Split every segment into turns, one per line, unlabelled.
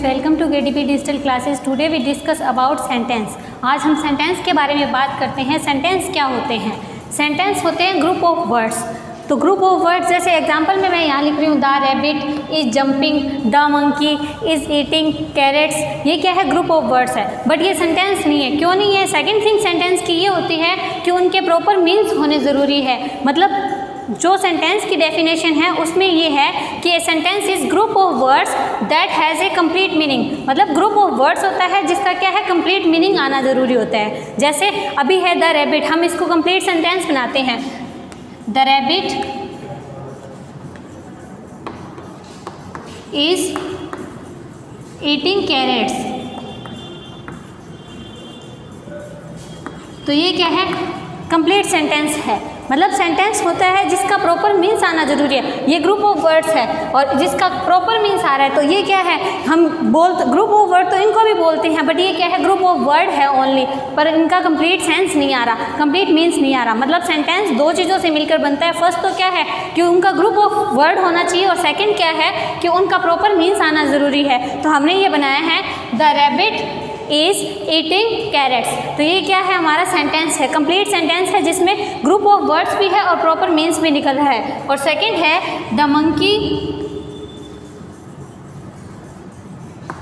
Students, welcome to KDP digital classes. Today we discuss about sentence. आज हम sentence के बारे में बात करते हैं। सेंटेंस क्या होते हैं? सेंटेंस होते हैं ग्रुप ऑफ वर्ड्स। तो ग्रुप ऑफ वर्ड्स जैसे एग्जांपल में मैं यहाँ लिख रही हूँ, the rabbit is jumping, the monkey is eating carrots. ये क्या है? ग्रुप ऑफ वर्ड्स है, बट ये सेंटेंस नहीं है। क्यों नहीं है? सेकंड थिंग सेंटेंस की ये होती है कि उनके प्रॉपर मीन्स होने ज़रूरी है। मतलब जो सेंटेंस की डेफिनेशन है उसमें ये है कि a sentence is group of words that has a complete meaning. मतलब ग्रुप ऑफ वर्ड्स होता है जिसका क्या है? कंप्लीट मीनिंग आना ज़रूरी होता है। जैसे अभी है द रैबिट, हम इसको कंप्लीट सेंटेंस बनाते हैं। The rabbit is eating carrots. तो ये क्या है? कंप्लीट सेंटेंस है। मतलब सेंटेंस होता है जिसका प्रॉपर मीन्स आना जरूरी है। ये ग्रुप ऑफ वर्ड्स है और जिसका प्रॉपर मीन्स आ रहा है, तो ये क्या है? हम ग्रुप ऑफ वर्ड तो इनको भी बोलते हैं, बट ये क्या है? ग्रुप ऑफ वर्ड है ओनली, पर इनका कंप्लीट सेंस नहीं आ रहा, कंप्लीट मीन्स नहीं आ रहा। मतलब सेंटेंस दो चीज़ों से मिलकर बनता है। फर्स्ट तो क्या है कि उनका ग्रुप ऑफ वर्ड होना चाहिए, और सेकेंड क्या है कि उनका प्रॉपर मीन्स आना ज़रूरी है। तो हमने ये बनाया है the rabbit is eating carrots. तो ये क्या है? हमारा सेंटेंस है, कंप्लीट सेंटेंस है जिसमें ग्रुप ऑफ वर्ड्स भी है और प्रॉपर मीन्स भी निकल रहा है। और सेकंड है द मंकी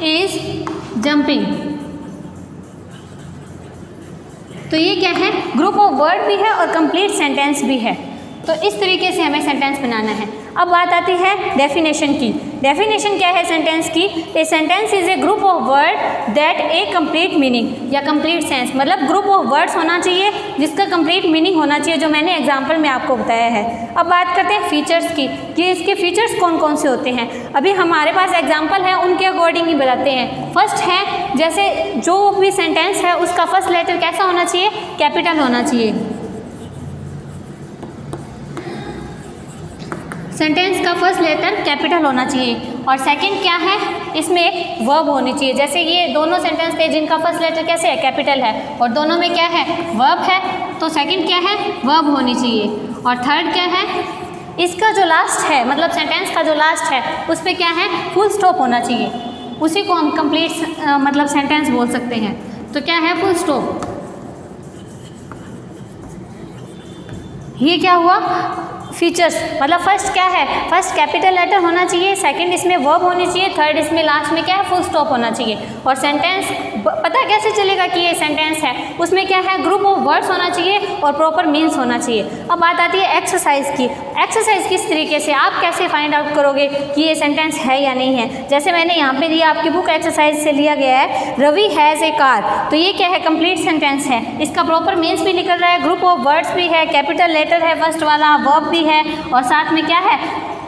इज जंपिंग। तो ये क्या है? ग्रुप ऑफ वर्ड भी है और कंप्लीट सेंटेंस भी है। तो इस तरीके से हमें सेंटेंस बनाना है। अब बात आती है डेफिनेशन की। डेफिनेशन क्या है सेंटेंस की? A sentence is a group of word that A complete meaning या कंप्लीट सेंस। मतलब ग्रुप ऑफ वर्ड्स होना चाहिए जिसका कंप्लीट मीनिंग होना चाहिए, जो मैंने एग्जांपल में आपको बताया है। अब बात करते हैं फीचर्स की कि इसके फीचर्स कौन कौन से होते हैं। अभी हमारे पास एग्जाम्पल है, उनके अकॉर्डिंग ही बताते हैं। फर्स्ट है, जैसे जो भी सेंटेंस है उसका फर्स्ट लेटर कैसा होना चाहिए? कैपिटल होना चाहिए। सेंटेंस का फर्स्ट लेटर कैपिटल होना चाहिए। और सेकंड क्या है? इसमें एक वर्ब होनी चाहिए। जैसे ये दोनों सेंटेंस थे जिनका फर्स्ट लेटर कैसे है? कैपिटल है, और दोनों में क्या है? वर्ब है। तो सेकंड क्या है? वर्ब होनी चाहिए। और थर्ड क्या है? इसका जो लास्ट है, मतलब सेंटेंस का जो लास्ट है उस पर क्या है? फुल स्टॉप होना चाहिए। उसी को हम कंप्लीट मतलब सेंटेंस बोल सकते हैं। तो क्या है? Full stop. ये क्या हुआ? फीचर्स। मतलब फर्स्ट क्या है? फर्स्ट कैपिटल लेटर होना चाहिए, सेकंड इसमें वर्ब होनी चाहिए, थर्ड इसमें लास्ट में क्या है? फुल स्टॉप होना चाहिए। और सेंटेंस पता कैसे चलेगा कि ये सेंटेंस है? उसमें क्या है? ग्रुप ऑफ वर्ड्स होना चाहिए और प्रॉपर मीन्स होना चाहिए। अब बात आती है एक्सरसाइज की। एक्सरसाइज किस तरीके से आप कैसे फाइंड आउट करोगे कि ये सेंटेंस है या नहीं है? जैसे मैंने यहाँ पे दिया, आपकी बुक एक्सरसाइज से लिया गया है, रवि हैज़ ए कार। तो ये क्या है? कंप्लीट सेंटेंस है। इसका प्रॉपर मीन्स भी निकल रहा है, ग्रुप ऑफ वर्ड्स भी है, कैपिटल लेटर है फर्स्ट वाला, वर्ब भी है, और साथ में क्या है?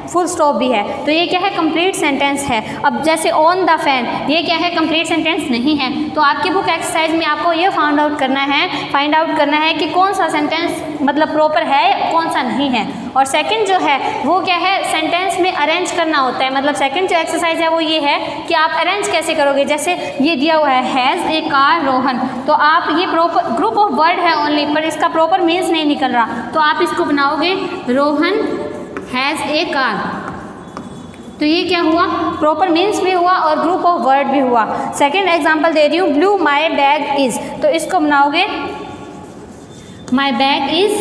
फुल स्टॉप भी है। तो ये क्या है? कंप्लीट सेंटेंस है। अब जैसे ऑन द फैन, ये क्या है? कंप्लीट सेंटेंस नहीं है। तो आपकी बुक एक्सरसाइज में आपको ये फाइंड आउट करना है कि कौन सा सेंटेंस मतलब प्रॉपर है, कौन सा नहीं है। और सेकंड जो है वो क्या है? सेंटेंस में अरेंज करना होता है। मतलब सेकंड जो एक्सरसाइज है वो ये है कि आप अरेंज कैसे करोगे। जैसे ये दिया हुआ है हैज़ ए कार रोहन, तो आप ये प्रॉपर ग्रुप ऑफ वर्ड है ओनली, पर इसका प्रॉपर मीन्स नहीं निकल रहा, तो आप इसको बनाओगे रोहन हैज़ ए कार। तो ये क्या हुआ? प्रॉपर मीन्स भी हुआ और ग्रुप ऑफ वर्ड भी हुआ। सेकंड एग्जांपल दे रही हूँ, ब्लू माई बैग इज। तो इसको बनाओगे माई बैग इज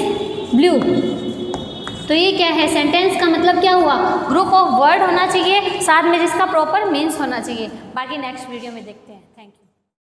ब्लू। तो ये क्या है? सेंटेंस का मतलब क्या हुआ? ग्रुप ऑफ वर्ड होना चाहिए साथ में जिसका प्रॉपर मीन्स होना चाहिए। बाकी नेक्स्ट वीडियो में देखते हैं। Thank you.